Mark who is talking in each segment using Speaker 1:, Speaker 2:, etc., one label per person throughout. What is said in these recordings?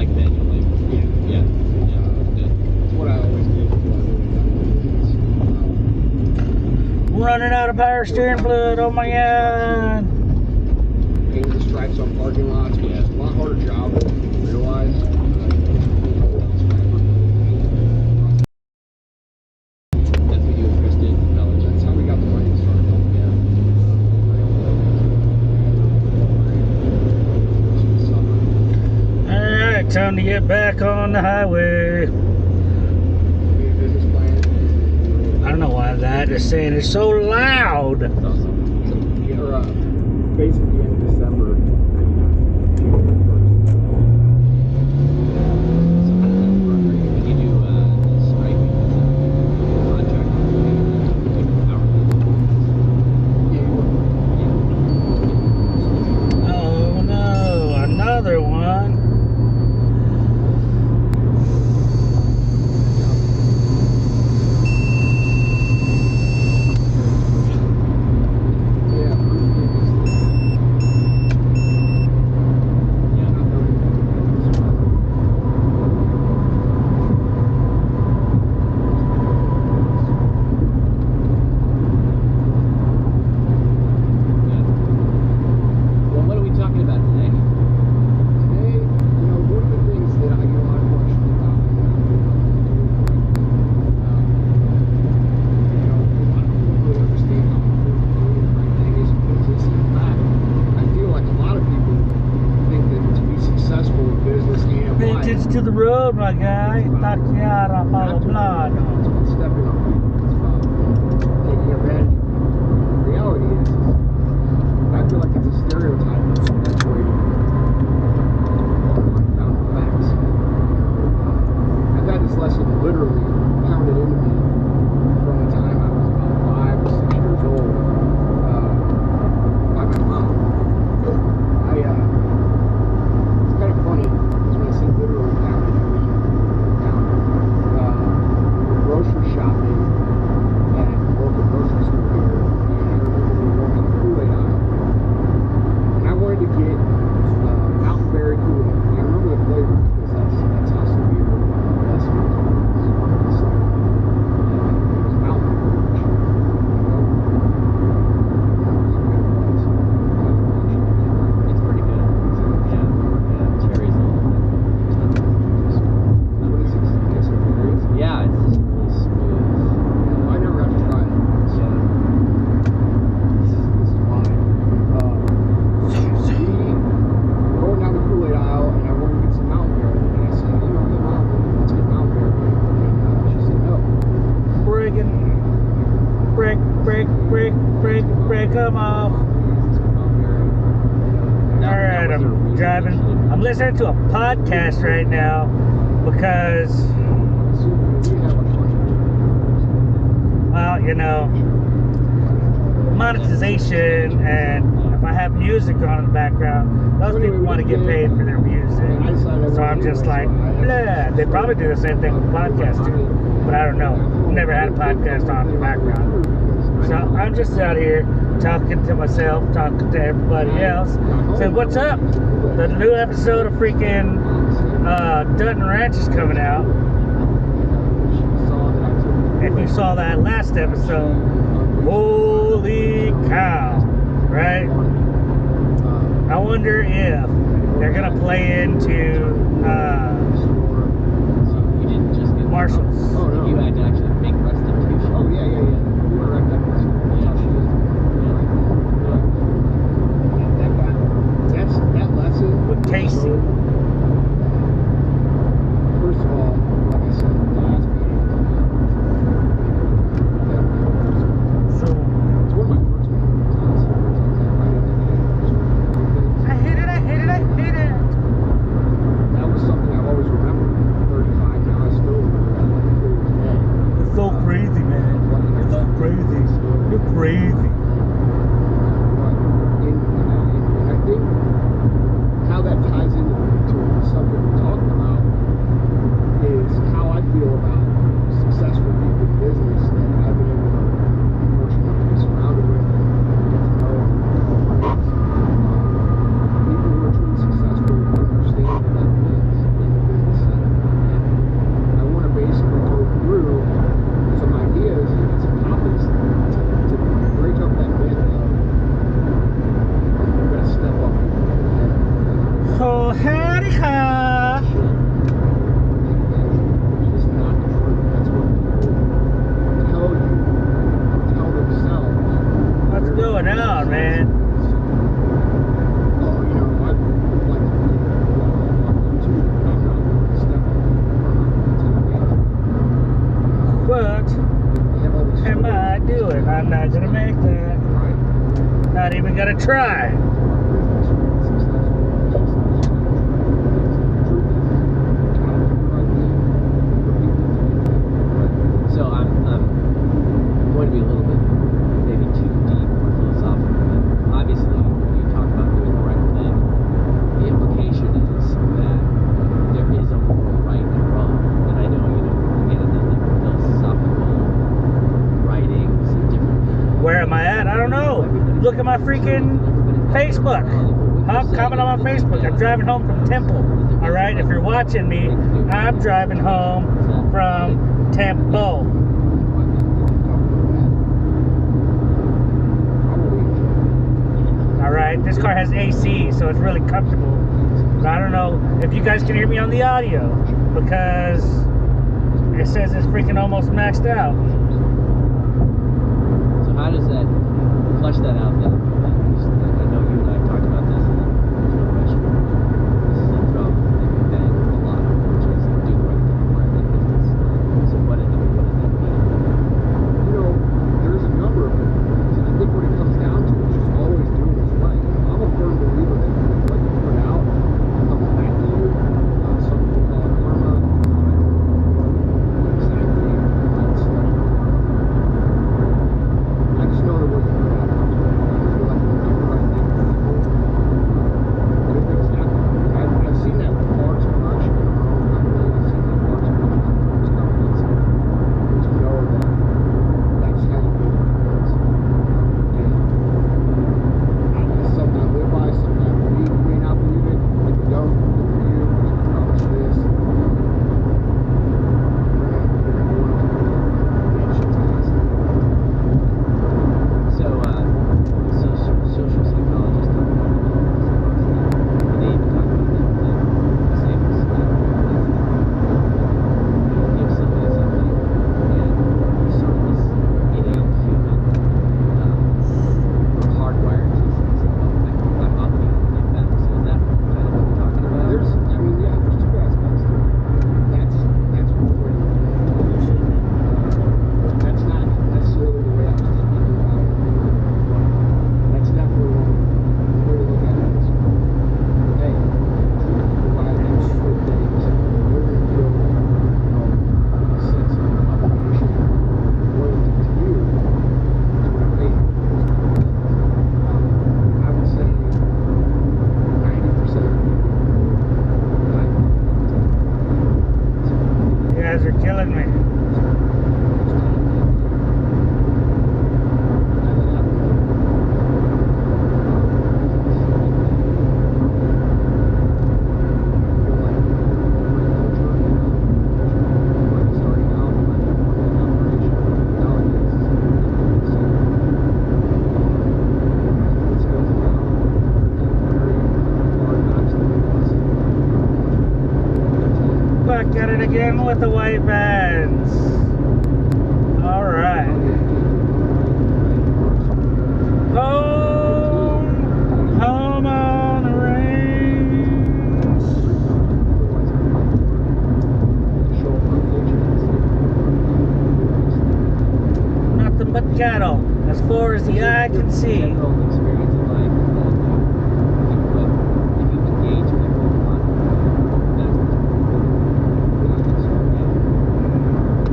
Speaker 1: like manual labor. Yeah.
Speaker 2: It's what I always did.
Speaker 3: Running out of power steering fluid. Oh my god.
Speaker 2: Painting the stripes on parking lots, which is a lot harder job than you realize.
Speaker 1: That's what you and Chris did in college.
Speaker 2: That's how we got the money to start.
Speaker 3: Alright, time to get back on the highway.
Speaker 2: Made a business plan.
Speaker 3: I don't know why that is saying it's so loud.
Speaker 1: That's awesome.
Speaker 2: Or, basically end of December.
Speaker 1: So how does that work? When you do striping, is it contract with power
Speaker 3: Oh no, another one.
Speaker 1: Well, what are we talking about today?
Speaker 2: Today, one of the things that I get a lot of questions about, a lot of people really understand how important the right thing is in business. And in fact, I feel like a lot of people think that to be successful in business and life,
Speaker 3: Vintage to the road, my guy. Takiara, blah, blah, blah.
Speaker 2: it's about stepping on people. It's about taking advantage. The reality is, I feel like it's a stereotype that's perpetuated on found facts. I've had this lesson literally pounded into me from the time I was about 5 or 6 years old by my mom. It's kind of funny because when I say literally pounded, I mean pounded. We were grocery shopping at the local grocery store here, and I remember we were going to the Kool-Aid aisle. And I wanted to get Mountain Berry Kool-Aid. And I remember the flavor because that's how severe this was. It was Mountain Berry.
Speaker 1: It's pretty good. Yeah. Cherries a little bit.
Speaker 2: What is it? Mix of berries?
Speaker 1: Yeah, it's just really smooth.
Speaker 2: I never got to try it. So this is fine. We were going down the Kool-Aid aisle, and I wanted to get some Mountain Berry. And I said, hey, Mom, let's get Mountain Berry. And she said, no.
Speaker 3: Break, come off. Alright, I'm driving. I'm listening to a podcast right now because, well, monetization, and if I have music on in the background, those people want to get paid for their music. So I'm just like, blah. They probably do the same thing with podcasts too, but I don't know. I've never had a podcast on in the background. So I'm just out here talking to myself, talking to everybody else. So what's up? The new episode of freaking Dutton Ranch is coming out. If you saw that last episode, holy cow, right? I wonder if they're gonna play into
Speaker 1: You didn't just get
Speaker 2: Oh,
Speaker 3: Marshalls.
Speaker 2: no.
Speaker 1: You had to actually make restitution.
Speaker 2: Oh, yeah. We were right back there. That's how she is. That guy, that lesson
Speaker 3: With Casey.
Speaker 2: First of all, like I said, the last meeting,
Speaker 3: So
Speaker 2: it's one of my first meetings, honestly. Right at the end.
Speaker 3: I hate it.
Speaker 2: That
Speaker 3: I'm not gonna make that.
Speaker 2: Right.
Speaker 3: Not even gonna try.
Speaker 1: So I'm going to be a little bit maybe too deep or philosophical, but obviously when you talk about doing the right thing, the implication is that there is a moral right and wrong. And I know, you get into like philosophical writings and different.
Speaker 3: Where am I at? I don't know. Look at my freaking Facebook. Comment on my Facebook. I'm driving home from Temple. All right. If you're watching me, I'm driving home from Temple. All right. This car has AC, so it's really comfortable. But I don't know if you guys can hear me on the audio because it says it's freaking almost maxed out.
Speaker 1: So how does that flesh that out then? I know you and I have talked about this, and there's no question. This is a drum that you bang a lot, which is do the right thing for that business. So what does that mean?
Speaker 2: There's a number of different things, and I think what it comes down to is just always doing what's right. I'm a firm believer that what you put out comes back to you. Some people call it karma, but exactly how it's studied. I just know that what you put out comes back. I feel like when you do the right thing for people, good things happen. I've seen that with far too much in our own company. I've seen that far too much with people's companies to know that that's how you build things. And it's something I live by, something I believe. You may not believe it, if you don't, good for you. I promise you this. You're gonna do what you do.
Speaker 1: So social psychologists talk about it. And they even talk about the same as you give somebody something, and sort of this innate human hardwired to I'm up here to give back. So is that kind of what you're talking about?
Speaker 2: There's two aspects to it. That's where you that's not necessarily the way I was thinking about it. But that's definitely one way to look at it is, hey, provide these good things. They're going to feel, a sense of obligation, loyalty to you to repay you for those good things. I would say 90% of people
Speaker 3: You guys are killing me. Back at it again with the white vans. All right. Home on the range. Nothing but cattle as far as the eye can see.
Speaker 1: General experience in life is that if you engage people on that's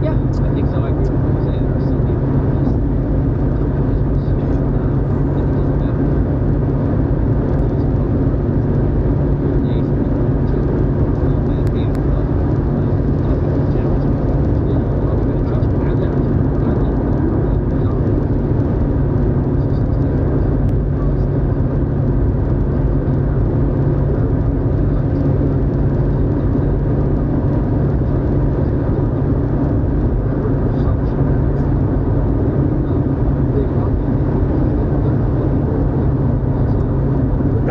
Speaker 1: yeah, I think so. I agree with what you're saying. There are some people who just think it doesn't matter. You're nice to maintain love. General speaking, yeah, well, we're going to trust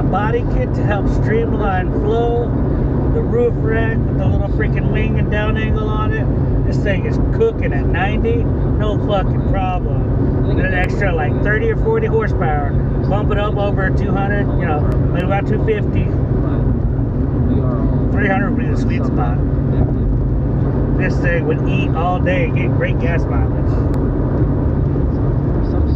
Speaker 3: Body kit to help streamline flow. The roof rack with the little freaking wing and down angle on it. This thing is cooking at 90, no fucking problem. And an extra like 30 or 40 horsepower. Bump it up over 200, maybe about 250. 300 would be the sweet spot. This thing would eat all day and get great gas mileage.
Speaker 1: Some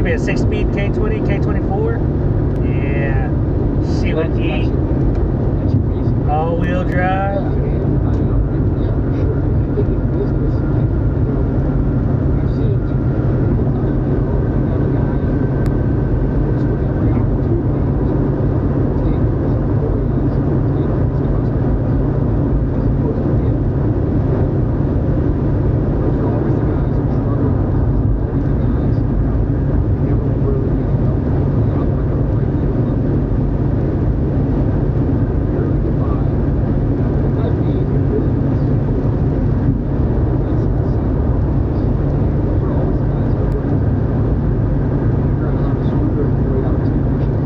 Speaker 3: Give me a 6-speed K20, K24. Yeah. See what
Speaker 1: That's your basic.
Speaker 3: all-wheel drive.
Speaker 2: Yeah, man.
Speaker 1: I don't know.
Speaker 2: Yeah, for sure. And I think in business, like, I've seen it too many times, you have a guy who's with every opportunity to take his employees and take his customers as opposed to him. Those are always the guys who struggle. Always the guys who never really get it up. They operate on a break-even level. Barely get by. I've been in business. That's insane. Those are always the guys who work. Figure out how to screw their employee out of his commission.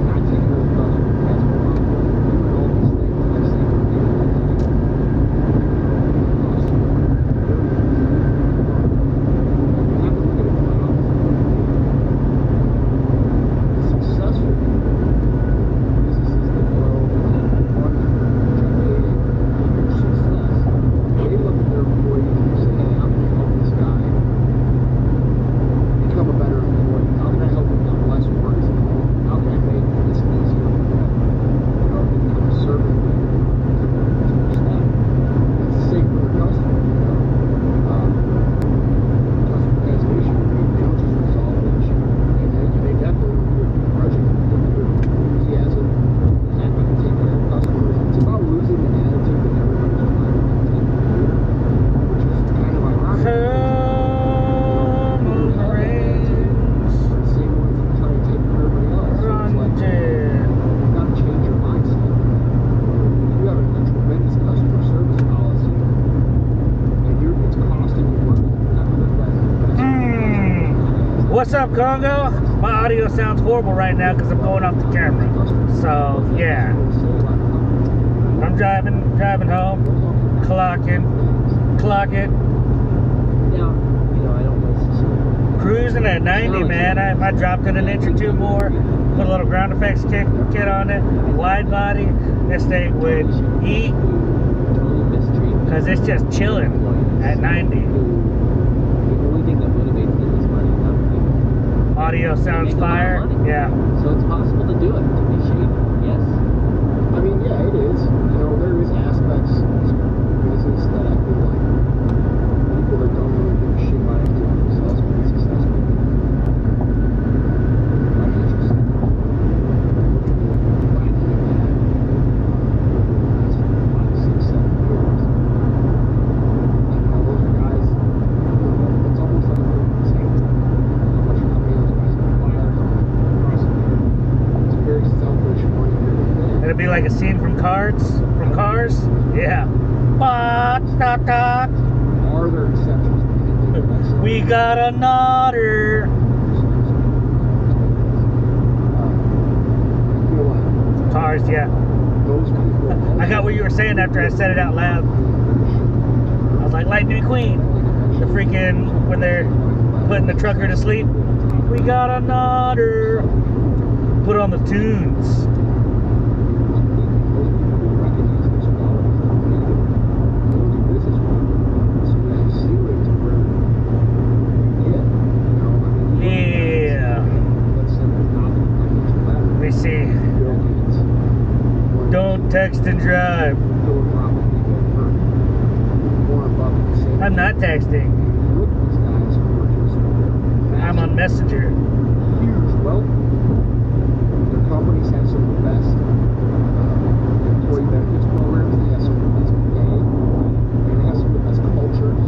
Speaker 2: Not taking those customers as well. Doing all these things like saying we're doing that thing. You have to look at it quite honestly. The successful people, businesses that grow and run generating huge success, they look at their employees and they say, hey, how can I help this guy become a better employee? How can I help him do less work as an employee? How can I make this easier for him? To become a servant leader to their staff. It's the same for their customer, customer hesitation, they don't just resolve the issue. And they definitely do it begrudgingly. Their enthusiasm is happy to take care of customers. It's about losing the attitude that everybody's trying to maintain, which is kind of ironic.
Speaker 3: Come on, friends.
Speaker 2: They're the same ones that are trying to take care of everybody else. So it's like, you've got to change your mindset. You have a tremendous customer service policy, and it's costing you money.
Speaker 3: What's up, Congo? My audio sounds horrible right now because I'm going off the camera. So, yeah. I'm driving home, clock it.
Speaker 1: Now, I don't necessarily.
Speaker 3: Cruising at 90, man. I dropped it an inch or two more. Put a little ground effects kit on it. Wide body. This thing would eat
Speaker 1: Totally mistreat
Speaker 3: because it's just chilling at 90.
Speaker 1: The only thing that motivates them is money, not people.
Speaker 3: Audio sounds fire. Yeah.
Speaker 1: So it's possible to do it, to be shady. Yes.
Speaker 2: I mean, yeah, it is. There is aspects to business that I feel like people that don't really give a shit about anything but themselves can be successful. Financial sector. Look at the lacking of that last 5, 6, 7 years. And those are guys, it's almost like a business handle. How many of those guys got fired, how many got prosecuted. It's a very selfish, money-driven thing.
Speaker 3: It'd be like a scene from Cars. Yeah.
Speaker 2: Are there exceptions to anything that I said?
Speaker 3: We got a nodder.
Speaker 2: I feel like
Speaker 3: Cars, yeah.
Speaker 2: those people.
Speaker 3: I got what you were saying after I said it out loud. I was like, Lightning McQueen. The freaking, when they're putting the trucker to sleep. We got a nodder. Put on the tunes. Yeah. Let me see. Don't text and drive. I'm not texting. I'm on Messenger.
Speaker 2: Huge wealth. Their companies have some of the best employee benefits programs. They have some of the best pay. And they have some of the best cultures.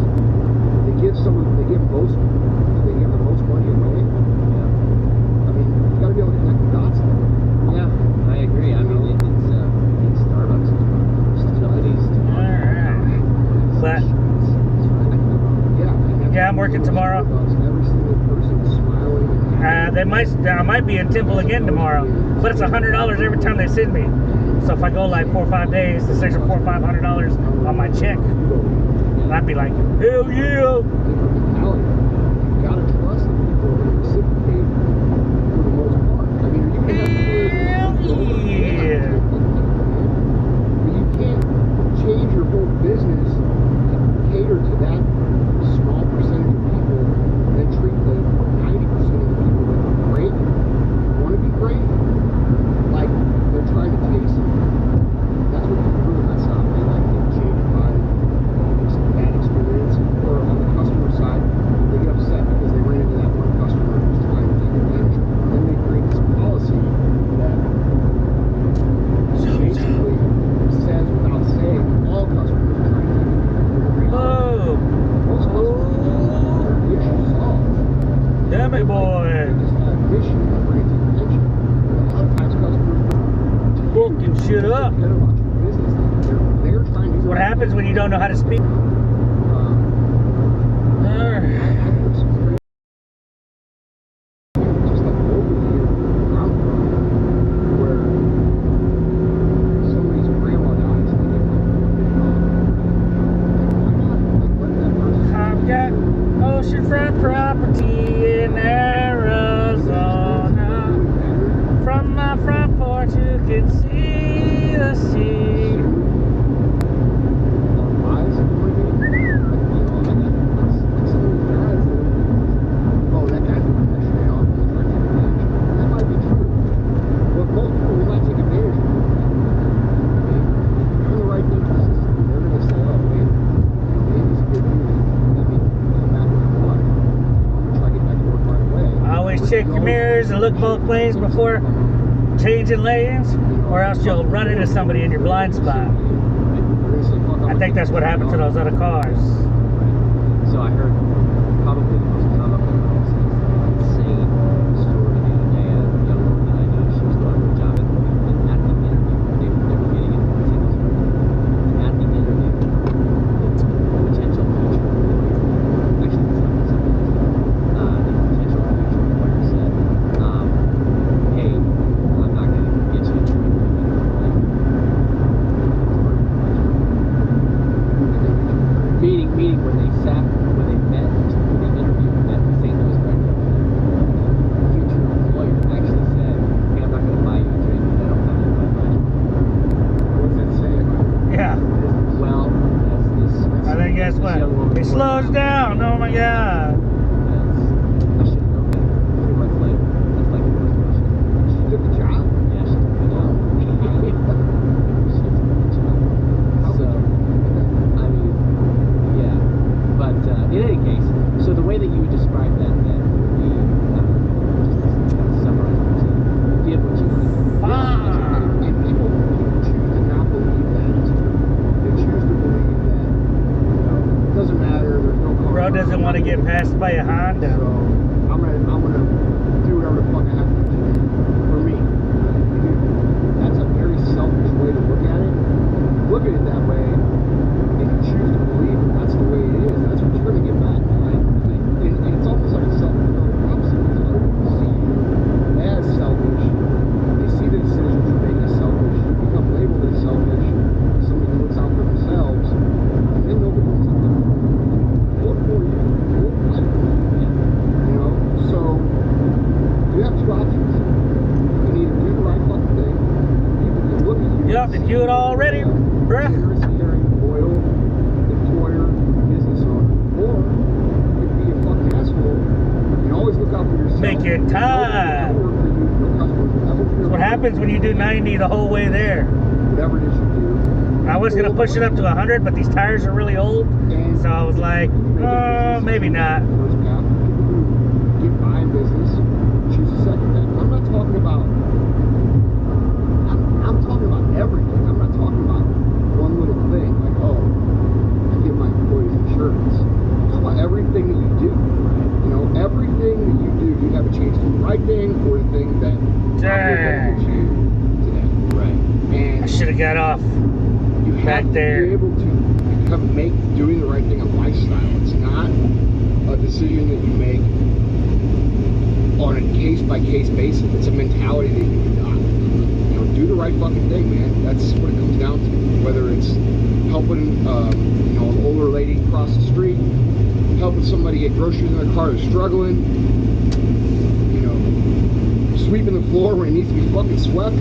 Speaker 2: They give the most money away.
Speaker 1: Yeah.
Speaker 2: I mean, you gotta be able to connect the dots there.
Speaker 1: Yeah, I agree. I mean, it's Starbucks is one of the first companies to
Speaker 3: Alright. But yeah, I'm working tomorrow.
Speaker 2: Every single person is smiling and
Speaker 3: I might be in Temple again tomorrow, but it's $100 every time they send me. So if I go like 4 or 5 days, it's extra $400 or $500 on my check. And I'd be like, hell yeah!
Speaker 2: You gotta trust the people that reciprocate for the most part. I mean, you can have people
Speaker 3: yeah.
Speaker 2: but you can't change your whole business to cater to that small percentage of people and then
Speaker 3: Yummy boy.
Speaker 2: They just have an issue with bringing to your attention. A lot of times customers
Speaker 3: Fucking shit up.
Speaker 2: care about your business. They're trying to do
Speaker 3: What happens when you don't know how to speak?
Speaker 2: Just like over here, where I'm from, where somebody's grandma dies and they get like why not? Like, let that person.
Speaker 3: I've got oceanfront property in Arizona. From my front porch, you can see the sea. Check your mirrors and look both ways before changing lanes, or else you'll run into somebody in your blind spot. I think that's what happened to those other cars.
Speaker 1: So I heard probably the most comical, insane story the other day. A young woman that I know, she was going for a job at the interview. They were getting into the singles room. At the interview, the potential future employer, actually it's not something else. The potential future employer said, hey, I'm not going to get you into meeting where they sat, where they met, when they interviewed at the St. Louis Retro. The future employer actually said, hey, I'm not going to buy you a drink because I don't have any money.
Speaker 2: What's that saying?
Speaker 3: Yeah.
Speaker 1: Well, that's this.
Speaker 3: I think guess what? It slows down. Oh my god.
Speaker 1: I should have known that. 3 months later, that's like the first question.
Speaker 2: She took the job?
Speaker 1: Yeah, she took the job. She took the job. So, I mean, yeah. But in any case, so the way that you would describe that then would be, just to kind of summarize what you're saying, give what you want to give.
Speaker 2: And people choose to not believe that it's true. They choose to believe that, it doesn't matter, there's no car.
Speaker 3: Bro doesn't want to get passed by a Honda.
Speaker 2: So I'm gonna do whatever the fuck I have to do for me. That's a very selfish way to look at it. Look at it that way, if you choose to believe that that's the way it is, that's what you're gonna get back. And it's almost like a self-fulfilling prophecy. Because other people see you as selfish. They see the decisions you make as selfish. You become labeled as selfish. Somebody who looks out for themselves. And then nobody looks out for you. You know? So you have two options. You can either do the right fucking thing. People can look at you.
Speaker 3: Yep, and do it already, bruh.
Speaker 2: Generous, caring, loyal employer, business owner. Or you can be a fucking asshole and always look out for yourself.
Speaker 3: Make your time. That's what happens when you do 90 the whole way there.
Speaker 2: Whatever it is you do.
Speaker 3: I was gonna push it up to 100, but these tires are really old, so I was like, maybe not.
Speaker 2: First path, people who get by in business, choose a second path. I'm not talking about. I'm talking about everything. I'm not talking about one little thing like, oh, I give my employees insurance. I'm talking about everything that you do. You know, everything that you do, you have a chance to do the right thing or the thing that benefits you today. Right. And
Speaker 3: I should have got off.
Speaker 2: you have to be able to make doing the right thing a lifestyle. It's not a decision that you make on a case-by-case basis. It's a mentality that you adopt. You know, do the right fucking thing, man. That's what it comes down to. Whether it's helping, you know, an older lady cross the street, helping somebody get groceries in their car who's struggling, you know, sweeping the floor when it needs to be fucking swept,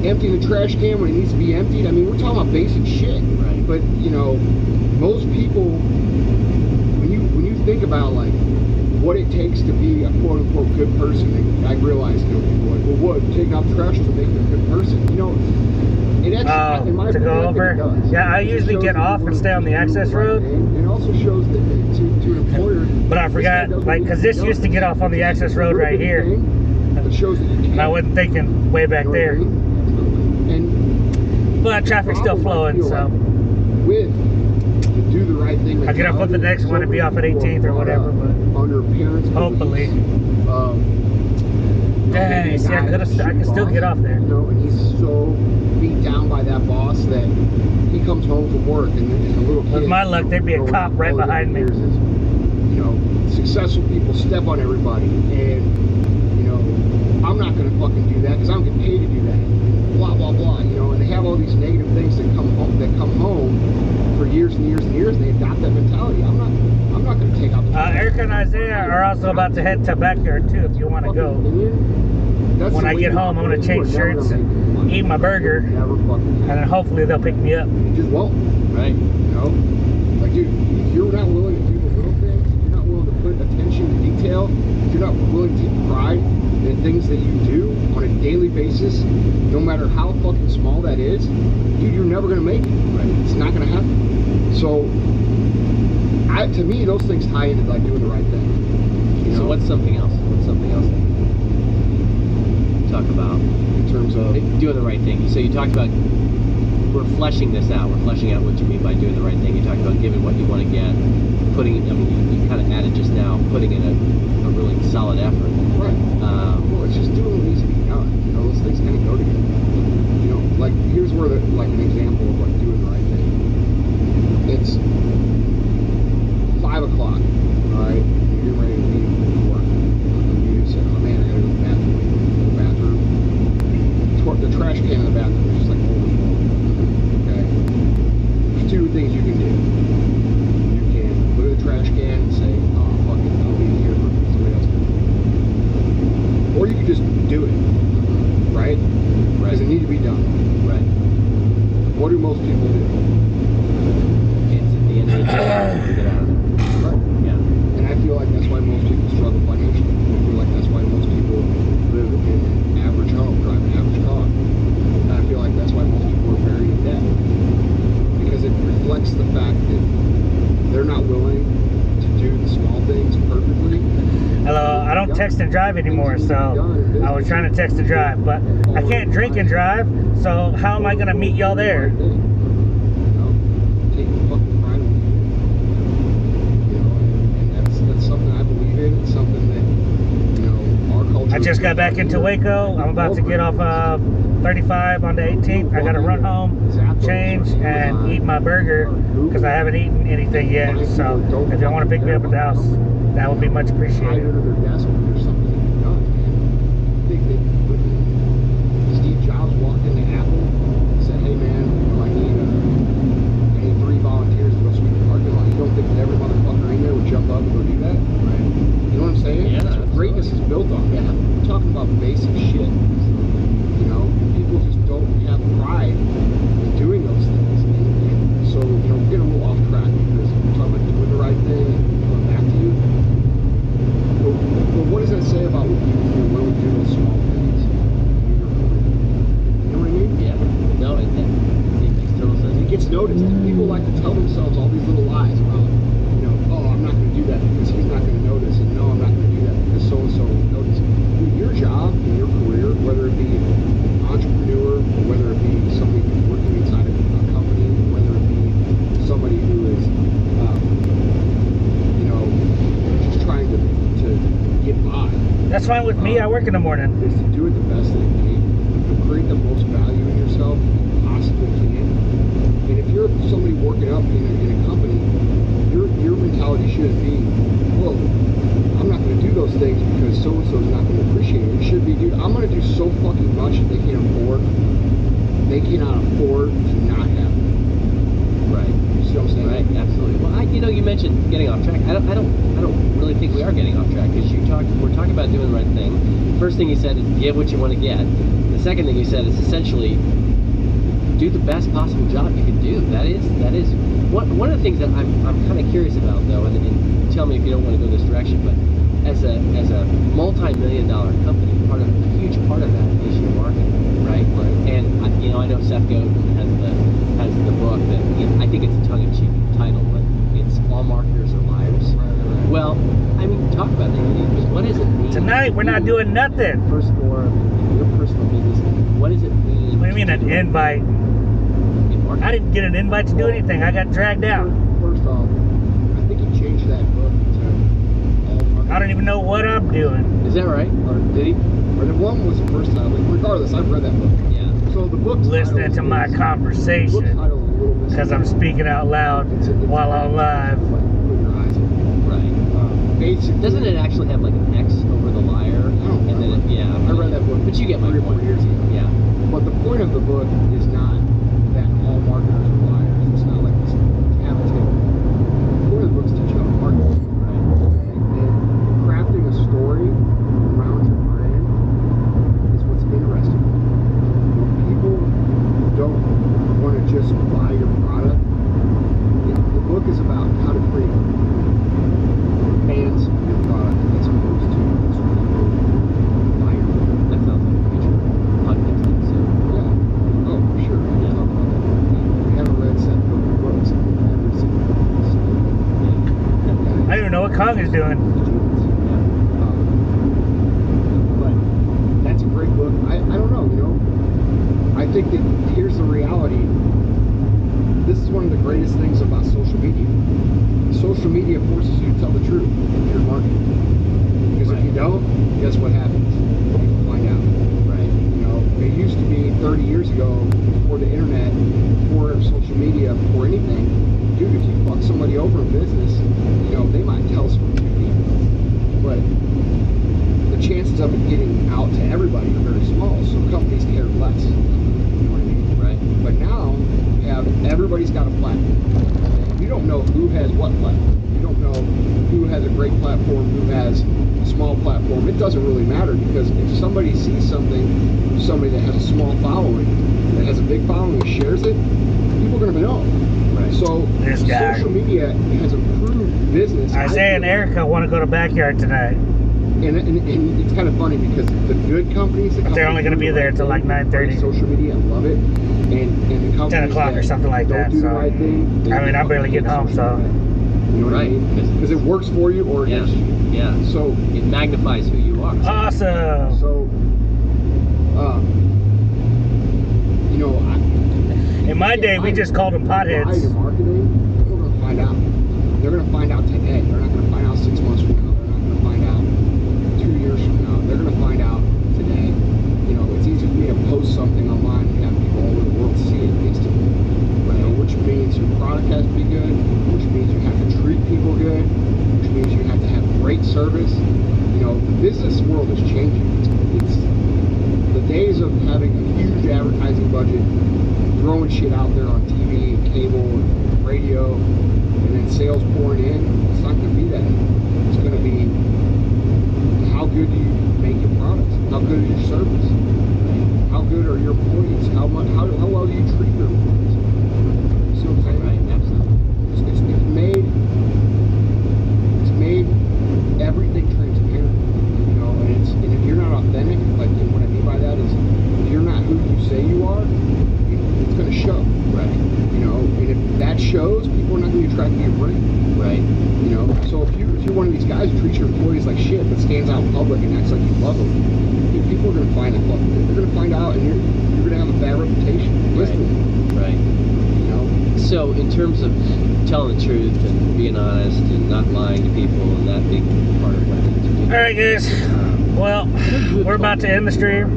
Speaker 2: emptying the trash can when it needs to be emptied. I mean, we're talking about basic shit. Right. But, you know, most people, when you think about, like, what it takes to be a quote-unquote good person, I realize, you know, people are like, well, what, taking out trash to make you a good person? You know, it actually, in my opinion,
Speaker 3: go over?
Speaker 2: it does.
Speaker 3: Yeah, I usually get off and stay on the access road.
Speaker 2: And it also shows that to an employer.
Speaker 3: But I forgot, like, because this used to get off on the access road right here.
Speaker 2: It shows that you can.
Speaker 3: And I wasn't thinking way back there.
Speaker 2: And
Speaker 3: but traffic's still flowing, so.
Speaker 2: With the do the right thing.
Speaker 3: I get off with the next one and be off at 18th or whatever, but
Speaker 2: under parents'
Speaker 3: hopefully. Dang, see, I can still get off there.
Speaker 2: You know, and he's so beat down by that boss that he comes home from work and a little kid.
Speaker 3: With my luck, there'd be a cop right behind me.
Speaker 2: You know, successful people step on everybody, and you know, I'm not gonna fucking do that because I don't get paid to do that. Blah blah blah. You know, and they have all these negative things that come home for years and years and years. And they adopt that mentality. I'm not gonna take out.
Speaker 3: Erica and Isaiah are also about to head to backyard too. If you want to go. When I get home, I'm gonna change shirts and eat my burger, and then hopefully they'll pick me up.
Speaker 2: You just won't, right? You know, like dude, if you're not willing to do the little things, if you're not willing to put attention to detail, if you're not willing to take pride in the things that you do on a daily basis, no matter how fucking small that is, dude, you're never gonna make it. Right? It's not gonna happen. So, to me, those things tie into like doing the right thing. You know?
Speaker 1: So what's something else? What's something else that you talk about
Speaker 2: in terms of
Speaker 1: doing the right thing? So you talked about we're fleshing this out. We're fleshing out what you mean by doing the right thing. You talked about giving what you want to get, putting. I mean, you kind of added just now, putting in a really solid effort.
Speaker 2: Right. Well, it's just doing what needs to be done. You know, those things kind of go together. You know, like here's where like an example of like doing the right thing. It's 5 o'clock. All right, you're getting ready to leave work. You say, "Oh man, I gotta go to the bathroom." The bathroom. The trash can in the bathroom is just like overflowing. Okay. There's two things you can do. You can look at the trash can and say, "Oh fuck it, I'll leave it here for somebody else." Or you can just do it. Right? Does it need to be done?
Speaker 1: Right.
Speaker 2: What do most people do?
Speaker 1: It's at the end of the day to get out of there.
Speaker 2: Right.
Speaker 1: Yeah.
Speaker 2: And I feel like that's why most people struggle financially. I feel like that's why most people live in an average home, drive an average car. And I feel like that's why most people are buried in debt. Because it reflects the fact that they're not willing to do the small things perfectly.
Speaker 3: Hello, I don't text and drive anymore, so I was trying to text and drive, but I can't drink and drive, so how am I going to meet y'all there?
Speaker 2: You know, take the fucking pride in it. You know, and that's something I believe in. It's something that, you know, our culture.
Speaker 3: I just got back into Waco. I'm about to get off 35 on the 18th. I got to run home, change, and eat my burger because I haven't eaten anything yet. So if y'all want to pick me up at the house, that would be much appreciated.
Speaker 2: Under their desk when there's something to be done. When Steve Jobs walked into Apple and said, "Hey man, you know, I need 3 volunteers to go sweep the parking lot." You don't think that every motherfucker in there would jump up and go do that? Right? You know what I'm saying?
Speaker 1: Yeah.
Speaker 2: That's what greatness is built on. Yeah. We're talking about basic shit. You know, people just don't have pride in doing those things. And so, you know, we're getting a little off track because we're talking about doing the right thing and going back to you. But what does that say about what you feel when we do those small things? You know what I mean?
Speaker 1: Yeah. No, it makes total sense.
Speaker 2: It gets noticed. And people like to tell themselves all these little lies about, you know, oh, I'm not going to do that because he's not going to notice, and no, I'm not going to do that because so-and-so will notice. Dude, your job and your career, whether it be an entrepreneur or whether it be somebody who's working inside a company, whether it be somebody who is, you know, just trying to get by.
Speaker 3: That's fine with me. I work in the morning.
Speaker 2: Is to do it the best that you can, to create the most value in yourself you possibly can. And if you're somebody working up in a company, your mentality shouldn't be, well, I'm not going to do those things because so-and-so's not going to appreciate it. It should be, dude, I'm going to do so fucking much that they can't afford. They cannot afford to not have it.
Speaker 1: Right.
Speaker 2: You see what I'm saying?
Speaker 1: Right. Absolutely. Well, you know, you mentioned getting off track. I don't really think we are getting off track because we're talking about doing the right thing. First thing you said is get what you want to get. The second thing you said is essentially do the best possible job you can do. That is one of the things that I'm kind of curious about though, and tell me if you don't want to go this direction, but as a multi-million-dollar company, a huge part of that is your marketing, right? And you know, I know Seth Godin has the book that, you know, I think it's a tongue-in-cheek title, but it's All Marketers Are Liars.
Speaker 2: Right.
Speaker 1: Well, I mean, talk about that. What does it mean?
Speaker 3: Tonight we're not doing nothing.
Speaker 1: First more in your personal business. What does it mean?
Speaker 3: What do you mean an invite? I didn't get an invite to do anything. I got dragged out. I don't even know what I'm doing.
Speaker 1: Is that right? Or did he?
Speaker 2: Or the one was the first time. Like, regardless, I've read that book.
Speaker 1: Yeah.
Speaker 2: So the book's
Speaker 3: Listening to my conversation because I'm speaking out loud while I'm live.
Speaker 1: Right.
Speaker 2: Basically,
Speaker 1: doesn't it actually have like an X over the liar?
Speaker 2: Oh,
Speaker 1: and then yeah.
Speaker 2: I read that book.
Speaker 1: But you get my
Speaker 2: 3 or 4
Speaker 1: point.
Speaker 2: years ago.
Speaker 1: Yeah.
Speaker 2: But the point of the book is not that all marketers are liars. It's not like this tablet tip. The point of the book is to teach you how to market.
Speaker 1: Right.
Speaker 2: And crafting a story around your brand is what's interesting. People don't want to just buy your product. The book is about how to create fans of your product as opposed to just people buy your product.
Speaker 1: That sounds like a future podcast episode.
Speaker 2: Yeah. Oh, for sure. We'll talk about that. We haven't read Seth Godin books. We've never seen them.
Speaker 3: I don't even know what Kong is doing.
Speaker 2: But that's a great book. I don't know, you know. I think that here's the reality. This is one of the greatest things about social media. Social media forces you to tell the truth if you're marketing. Because if you don't, guess what happens? People find out.
Speaker 1: Right.
Speaker 2: You know, it used to be 30 years ago, before the internet, before social media, before anything, dude, if you fuck somebody over in business, you know, they might tell some two people. But the chances of it getting out to everybody are very small, so companies care less. You know what I mean?
Speaker 1: Right.
Speaker 2: But now, everybody's got a platform. You don't know who has what platform. You don't know who has a great platform, who has a small platform. It doesn't really matter, because if somebody sees something, somebody that has a small following, that has a big following, and shares it, people are going to know.
Speaker 1: Right.
Speaker 2: So social media has improved business.
Speaker 3: Isaiah and Erica want to go to Backyard tonight.
Speaker 2: And it's kind of funny because the good companies,
Speaker 3: they're only going to be there until like 9:30.
Speaker 2: Social media and love it, and the companies
Speaker 3: 10 o'clock or something like that.
Speaker 2: Do
Speaker 3: So
Speaker 2: the right thing,
Speaker 3: I mean, I'm barely getting home, so
Speaker 2: you know what I mean? Because it works for you or against you.
Speaker 1: Yeah.
Speaker 2: So
Speaker 1: it magnifies who you are.
Speaker 3: Awesome.
Speaker 2: So, you know,
Speaker 3: in my day, we just called them potheads.
Speaker 2: Your marketing, people are going to find out. They're going to find out today. They're not going to find out 6 months from now. They're not going to find out 2 years from now. They're going to find out today. You know, it's easy for me to post something online and have people all over the world see it instantly. You know, which means your product has to be good, which means you have to treat people good, which means you have to have great service. You know, the business world is changing. It's the days of having a huge advertising budget, throwing shit out there on TV and cable and radio, and then sales pouring in. It's not going to be that anymore. It's going to be how good do you make your products? How good is your service? How good are your employees? How well do you treat your employees? You see what I'm saying?
Speaker 1: Right. Absolutely.
Speaker 2: It's made everything transparent. You know, and if you're not authentic, like, and what I mean by that is if you're not who you say you are, it's going to show.
Speaker 1: Right.
Speaker 2: You know, and if that shows, people are not going to be attracted to your brand.
Speaker 1: Right.
Speaker 2: You know, so if you're one of these guys who treats your employees like shit but stands out in public and acts like you love them, people are going to find out. They're going to find out, and you're going to have a bad reputation. Listen.
Speaker 1: Right.
Speaker 2: You know.
Speaker 1: So in terms of telling the truth and being honest and not lying to people and that being part of what it is.
Speaker 3: All right, guys. Well, we're about to end the stream.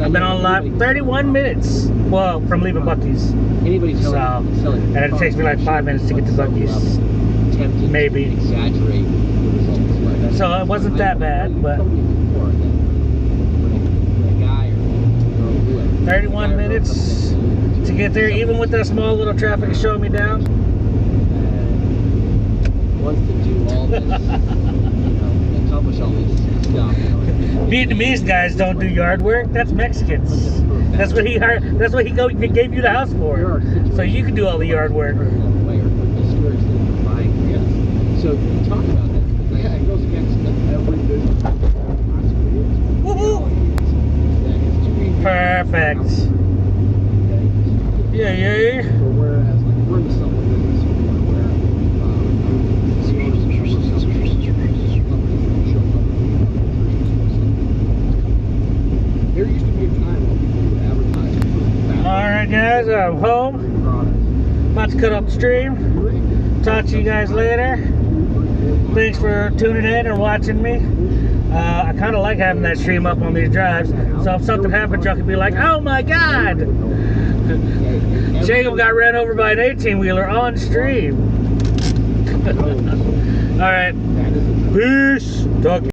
Speaker 3: I've been on live 31 minutes. Well, from leaving Buc-ee's.
Speaker 1: Anybody selling,
Speaker 3: and it takes me like 5 minutes to get to Buc-ee's. Maybe.
Speaker 1: Exaggerate the results. Right?
Speaker 3: So it wasn't that bad, but 31 minutes to get there, even with that small little traffic showing me down.
Speaker 1: Wants to do all this, accomplish all this stuff.
Speaker 3: Vietnamese guys don't do yard work. That's Mexicans. That's what he hired. That's what he gave you the house for. So you can do all the yard work.
Speaker 1: So you talk about that.
Speaker 2: Yeah, it goes against every business.
Speaker 3: Woohoo! Perfect. Yeah.
Speaker 2: So whereas, like, we're in the supplement business, where there used to be a time when people would advertise.
Speaker 3: Alright, guys, I'm home. About to cut off the stream. Talk to you guys later. Thanks for tuning in or watching me. I kind of like having that stream up on these drives. So if something happens, y'all can be like, oh my God! Jacob got ran over by an 18-wheeler on stream. Alright. Peace. Talk